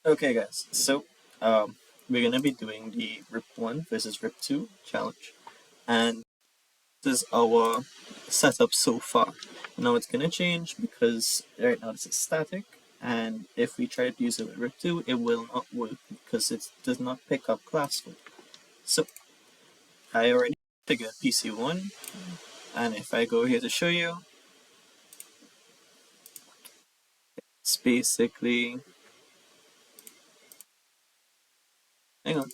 Okay, guys, so we're gonna be doing the RIP 1 versus RIP 2 challenge, and this is our setup so far. Now it's gonna change because right now this is static, and if we try to use it with RIP 2, it will not work because it does not pick up classful. So I already figured PC1, and if I go here to show you, it's basically. Hang on.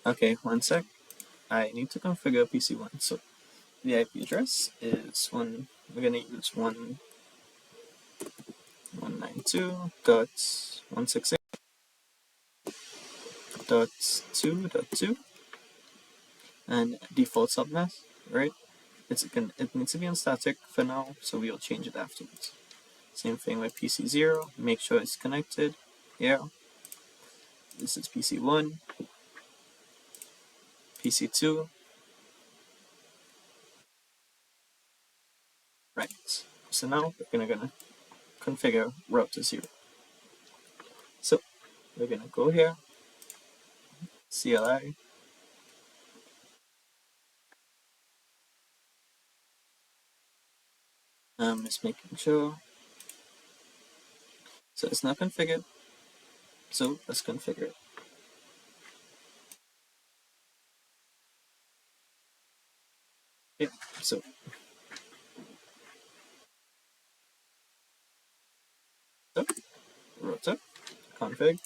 Okay, one sec. I need to configure PC1. So the IP address is we're gonna use 192.168.2.2 and default subnet, right? It needs to be on static for now, so we'll change it afterwards. Same thing with PC0, make sure it's connected. Yeah. This is PC1, PC2, right. So now we're gonna configure router 0. So we're gonna go here, CLI, just making sure. So it's not configured, so let's configure it. Yeah, so router config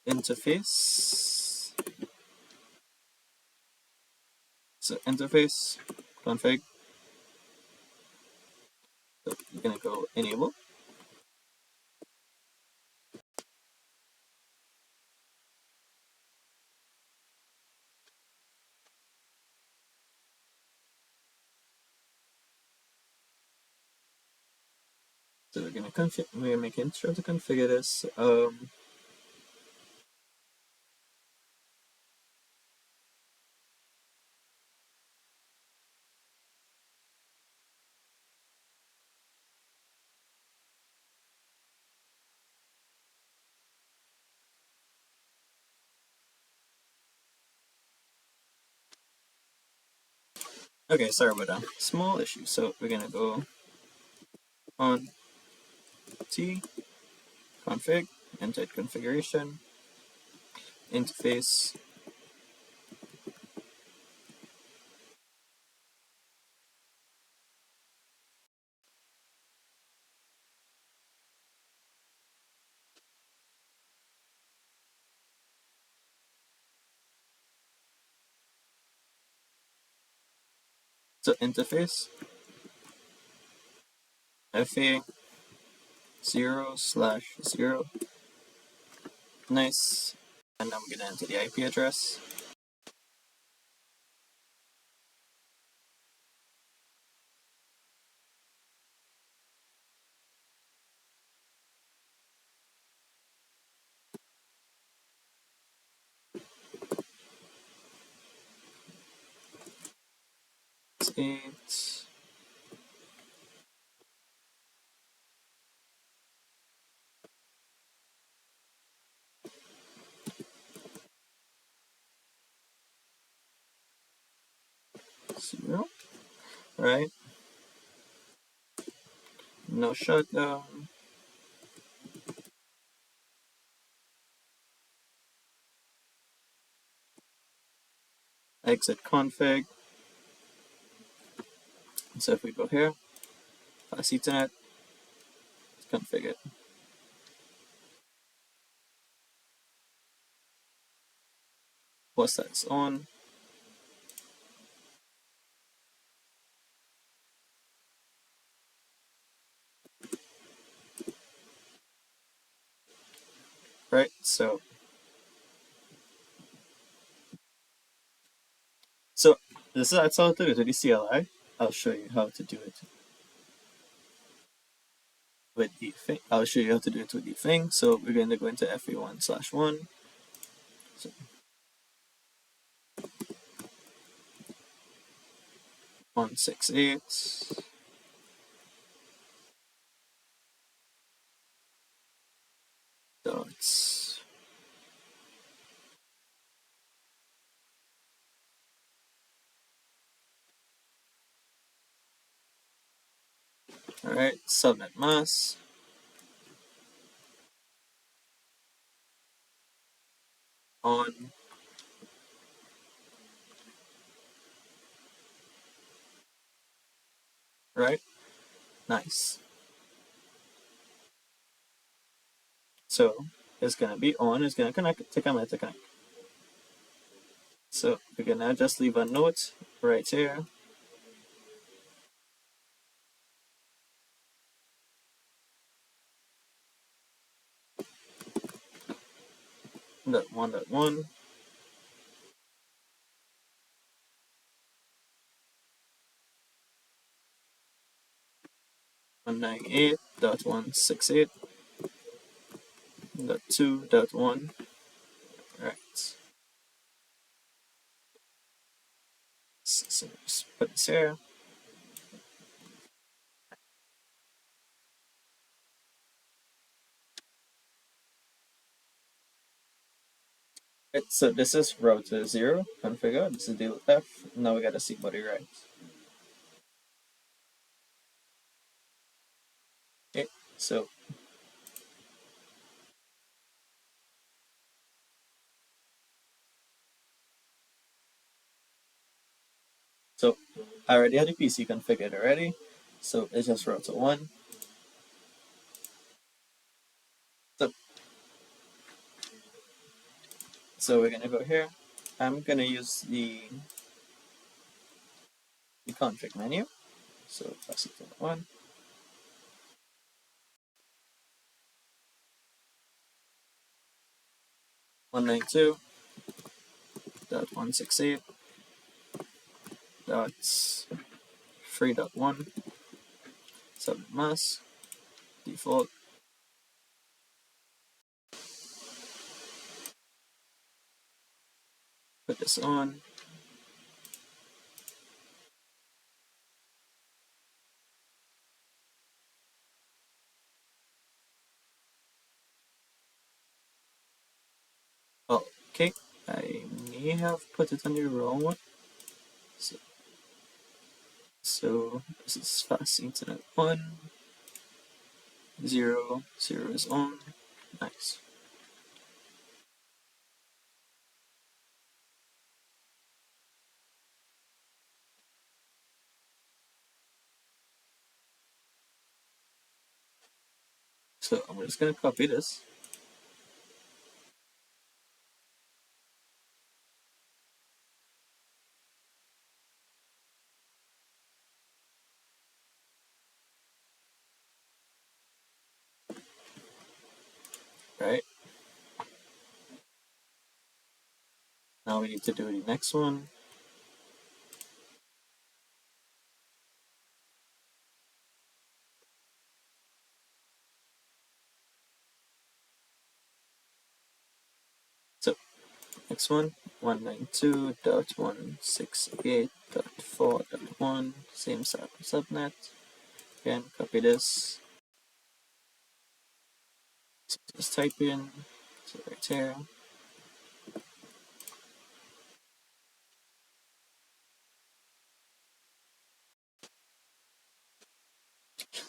interface. So interface config. So you're gonna go enable. So we're making sure to configure this. Okay, sorry about that. Small issue. So we're gonna go on T config, enter configuration, interface. So interface FA 0/0. Nice. And now I'm gonna enter the IP address. It's 8. Zero, right? No shutdown. Exit config. So if we go here, fast Ethernet, it's configured. What's that's on? Right? So that's how to do it with the CLI. I'll show you how to do it with the thing. I'll show you how to do it with the thing. So we're going to go into FA1/1, So 168 dots. Alright, subnet mask on. Right? Nice. So it's gonna be on, it's gonna connect to commit to connect. So we're gonna just leave a note right here. .1.1. 198.168.2.1. Right. So just put this here. Right, so this is router 0 configure. This is delete F. Now we gotta see what it writes. Okay, so I already had the PC configured already. So it's just router 1. So, so we're gonna go here. I'm gonna use the config menu. So press it to 1. 192.168.3.1 subnet mask default. Put this on. Oh, okay. I may have put it on the wrong one. So this is fast internet 1. 0. 0 is on. Nice. So I'm just gonna copy this. Right. Now we need to do the next one. So next one, 192.168.4.1, same subnet. Again, copy this. So just type in, so right here.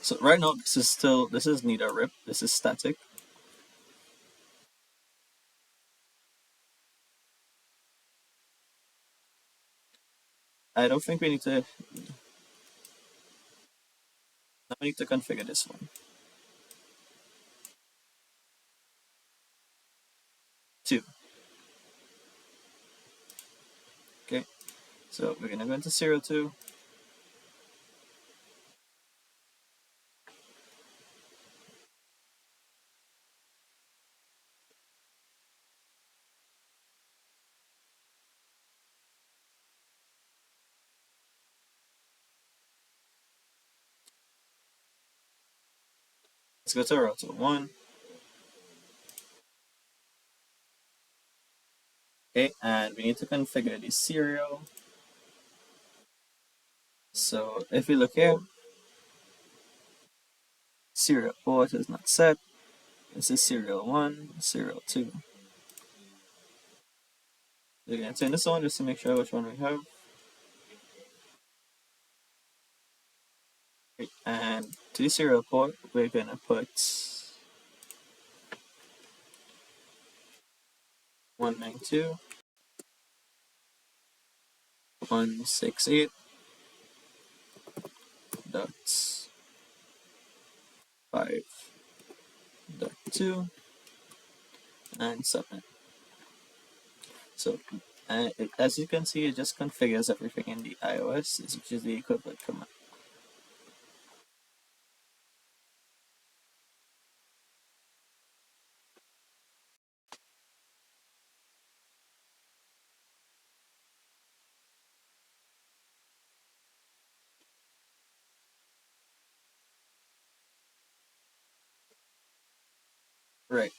So right now this is neither rip, this is static. I don't think we need to. Now we need to configure this one. 2. Okay. So we're gonna go into serial 2. Let's go to router 1. Okay, and we need to configure the serial. So if we look here, serial port is not set. This is serial 1, serial 2. We're going to turn this on just to make sure which one we have. Okay, and to the serial port, we're going to put 192.168.5.2 and subnet. So as you can see, it just configures everything in the iOS, which is the equivalent command. Right.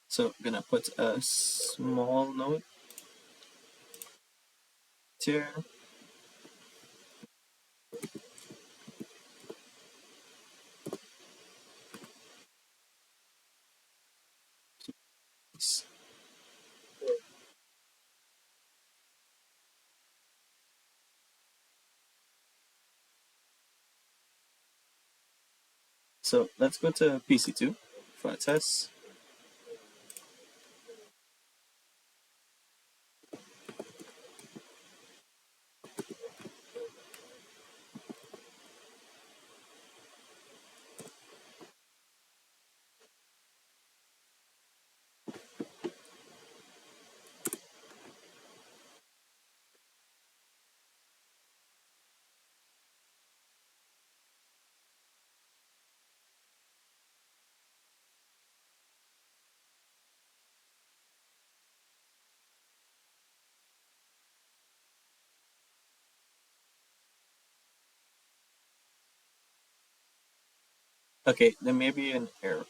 So I'm gonna put a small note here. So let's go to PC2 for a test. Okay, there may be an error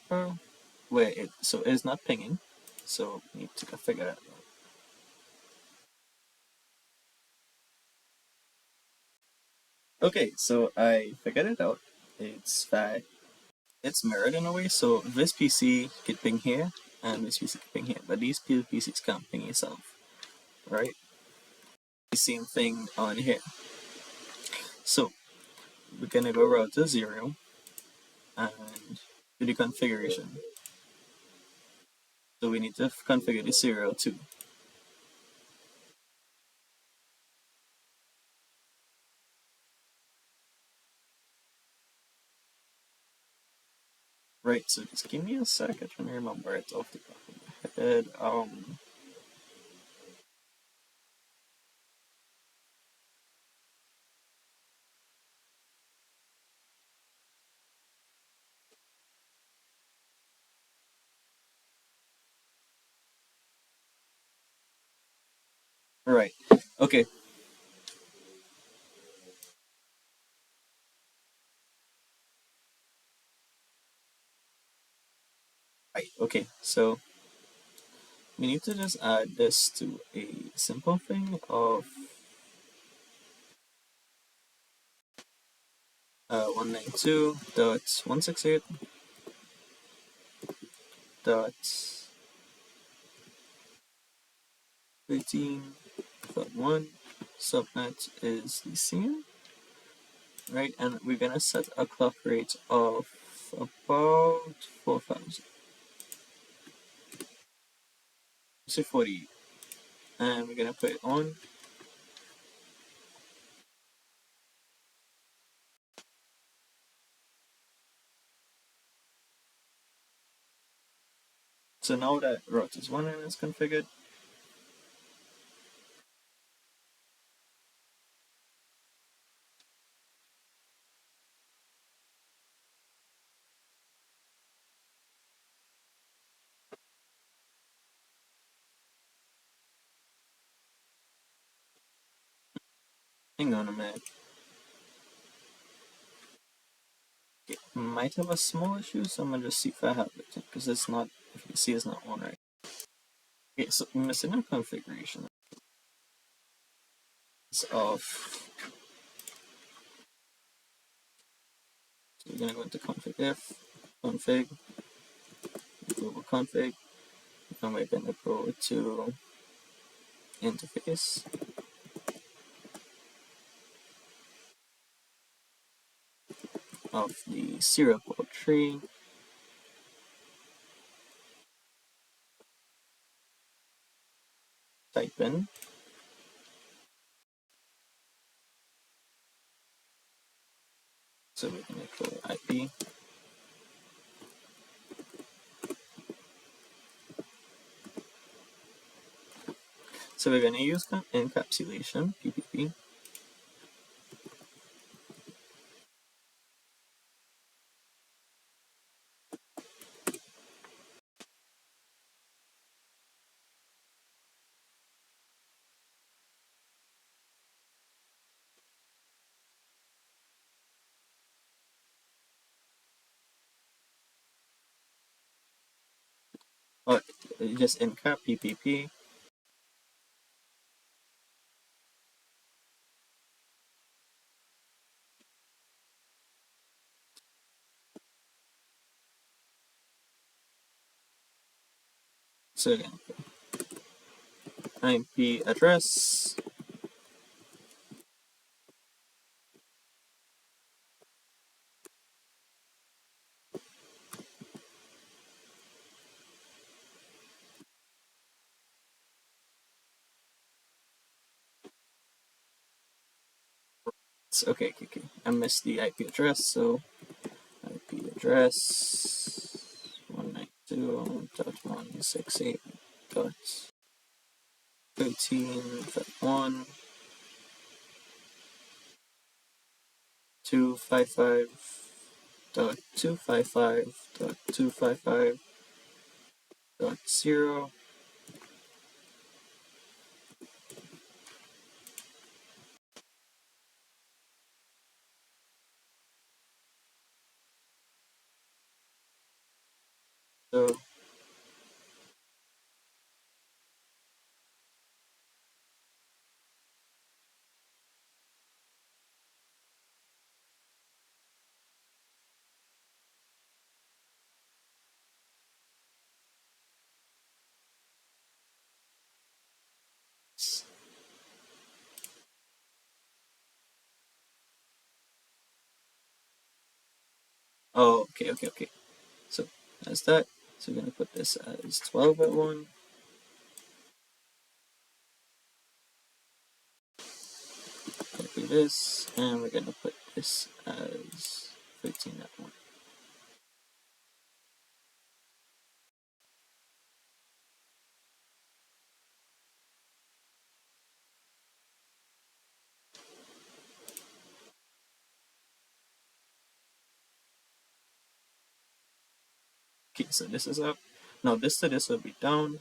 where it's not pinging, so we need to figure that out. Okay, so I figured it out. It's that it's mirrored in a way, so this PC can ping here and this PC can ping here, but these two PCs can't ping itself, right? The same thing on here. So we're gonna go route to 0 and do the configuration. So we need to configure the serial too. Right, so just give me a sec, I'm trying to remember it off the top of my head. Right, okay. Right, okay, so we need to just add this to a simple thing of 192.168.13.1 subnet is the same, right? And we're gonna set a clock rate of about 4,000. Say 40, and we're gonna put it on. So now that route is 1 and is configured, hang on a minute. Okay, might have a small issue, so I'm gonna just see if I have it, because it's not, if you can see, it's not on right. Okay, so we're missing a configuration of, so we're gonna go into config if, config, global config, and we're gonna go to interface, of the serial port tree, type in, so we're gonna go IP, so we're gonna use encapsulation, PPP, or just encap PPP, so again, IP address, okay, I missed the IP address, so IP address 192.168.13.1 255.255.255.0. So oh, okay. So that's that. So we're gonna put this as 12 at 1. Copy this, and we're gonna put this as 13 at 1. Okay, so this is up. Now this to this will be down.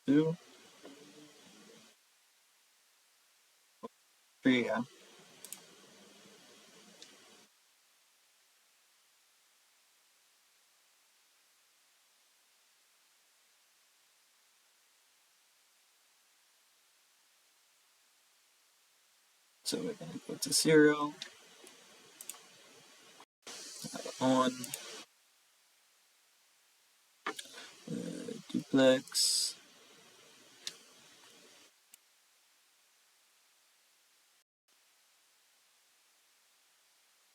Two, 3, yeah. So we're gonna go to serial, on, duplex,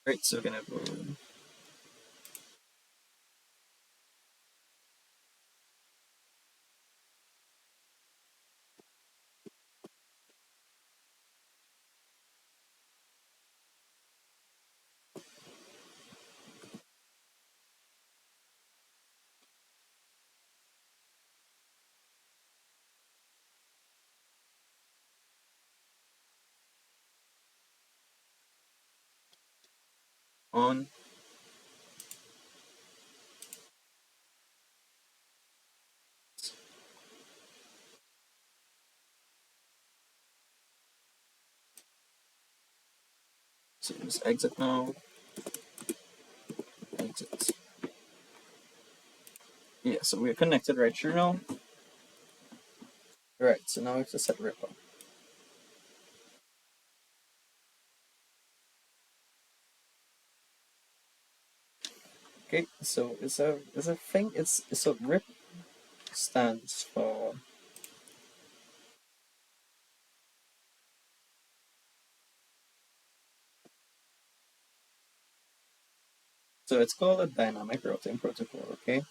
right? So we're gonna go on. So just exit now. Exit. Yeah, so we're connected right through now. Right, so now we have to set rip up. Okay, so it's a thing. It's a rip stands for so it's called a dynamic routing protocol. Okay,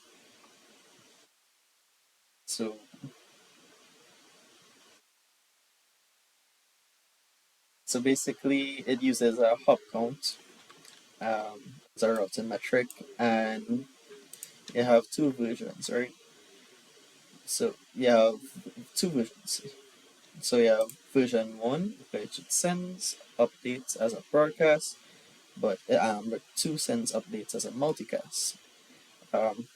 so basically it uses a hop count as a routing metric, and you have two versions, right? So you have two versions. So you have version one, which it sends updates as a broadcast, but two sends updates as a multicast. Um,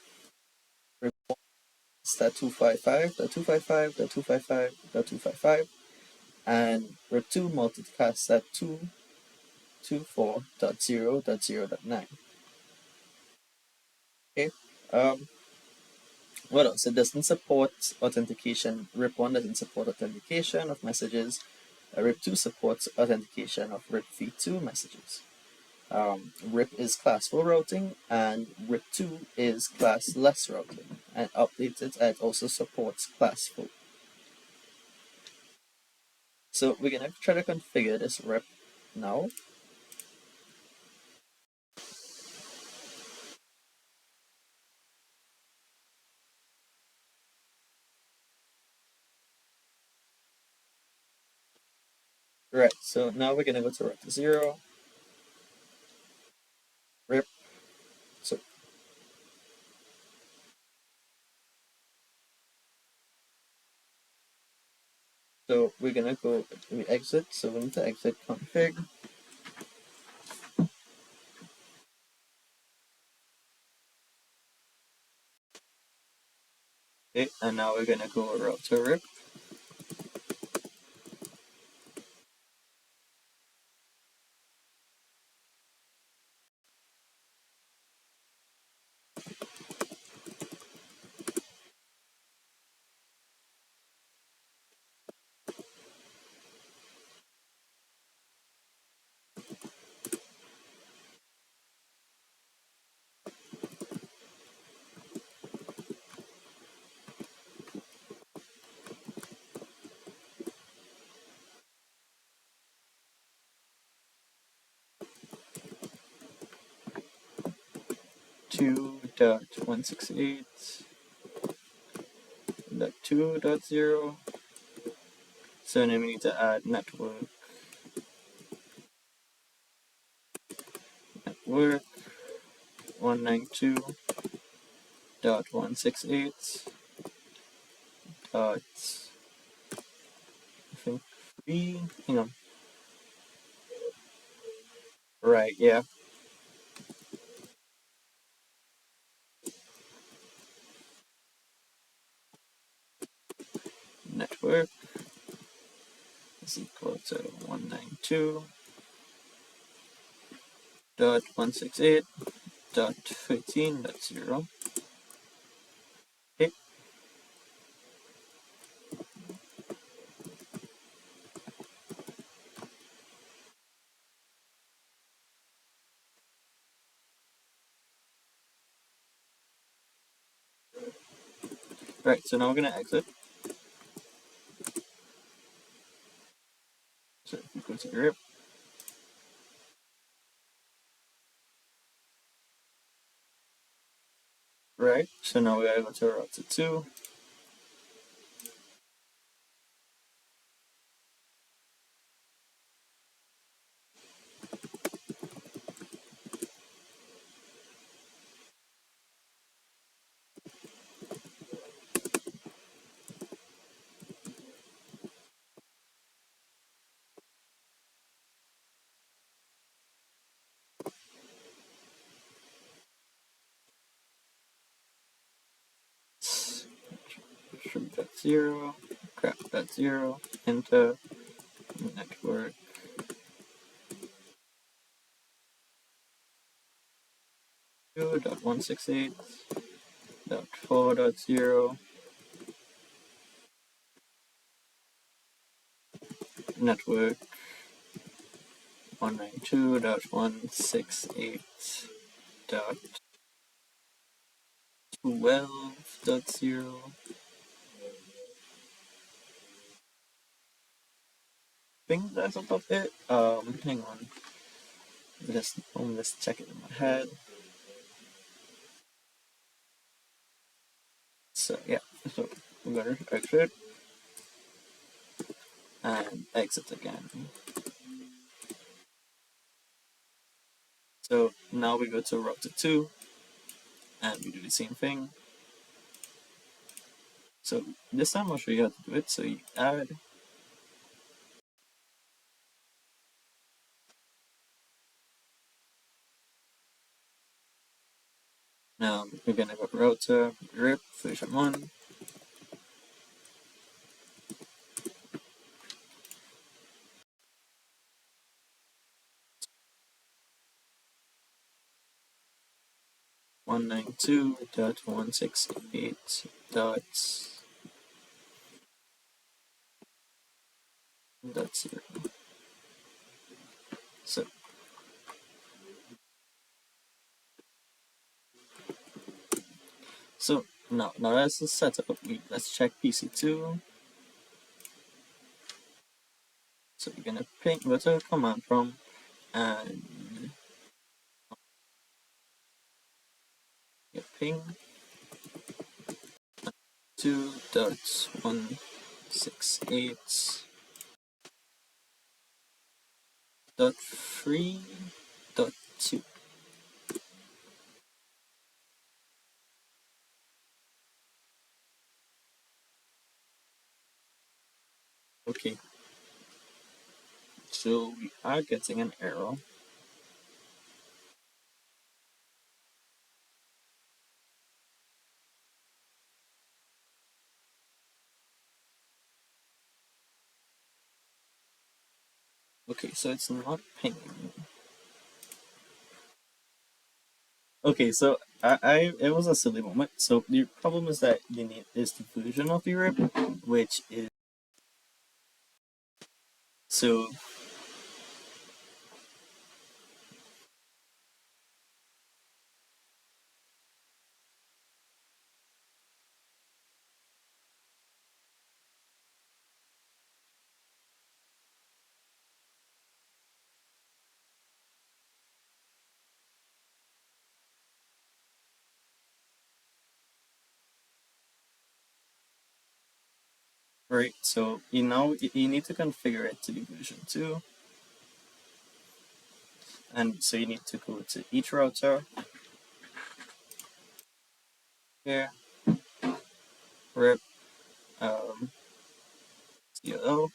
it's that 255, the 255, the 255, the 255, and RIP 2 multicast at 224.0.0.9. Okay. Um, what else? It doesn't support authentication. RIP 1 doesn't support authentication of messages. RIP 2 supports authentication of RIP v2 messages. RIP is class 4 routing, and RIP 2 is class less routing, and updated and also supports class 4. So we're gonna try to configure this RIP now. Right, so now we're gonna go to RIP 0, RIP. So we're gonna go, we exit, so we need to exit config. Okay, and now we're gonna go router RIP. Two dot 168.2.0. So then we need to add network 192.168. Dot I think 3. Hang on. Right, yeah. Network is equal to 192.168.13.0. Okay, right, so now we're gonna exit. So if we go to RIP, right, so now we gotta go to router 2. root.0, graph.0, enter, network, two dot 168.4.0, network 192.168.12.0. I think that's about it. Hang on. Let's check it in my head. So yeah, so I'm gonna exit and exit again. So now we go to router 2 and we do the same thing. So this time I'll show you how to do it. So you add, now we're gonna go router rip version 1, one nine two dot 168 dot 0. So now that's the setup. Let's check PC2. So we're gonna go to command prompt and ping 2.168.3.2. Okay, so we are getting an error. Okay, so it's not pinging. Okay, so it was a silly moment. So the problem is that you need this diffusion of the rip, which is so. Right, so you need to configure it to be version 2, and so you need to go to each router here, rip CLO,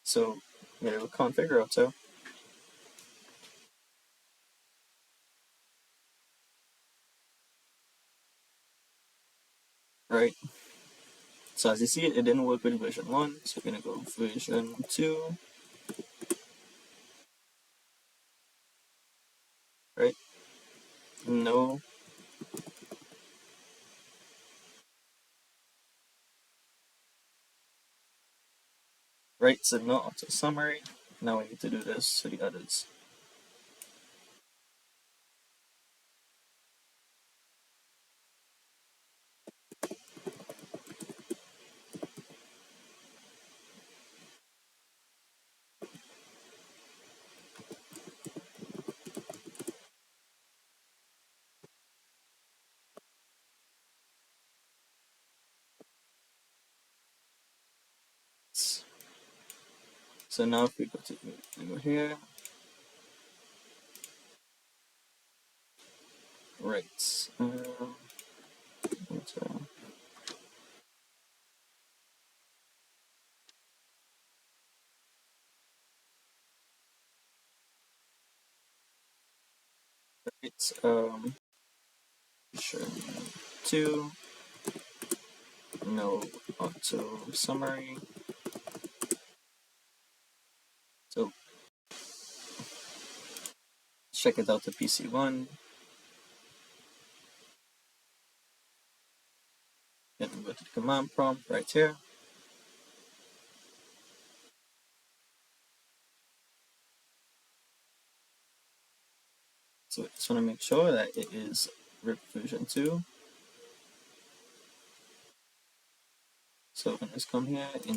so you know config router, right? So as you see, it didn't work with version 1, so we're gonna go version 2, right? No, right? So no auto summary. Now we need to do this to the others. So now if we go here, right? create sure 2 no auto summary. So check it out to PC1. Then go to the command prompt right here. So I just want to make sure that it is RIP version 2. So I'm going to come here into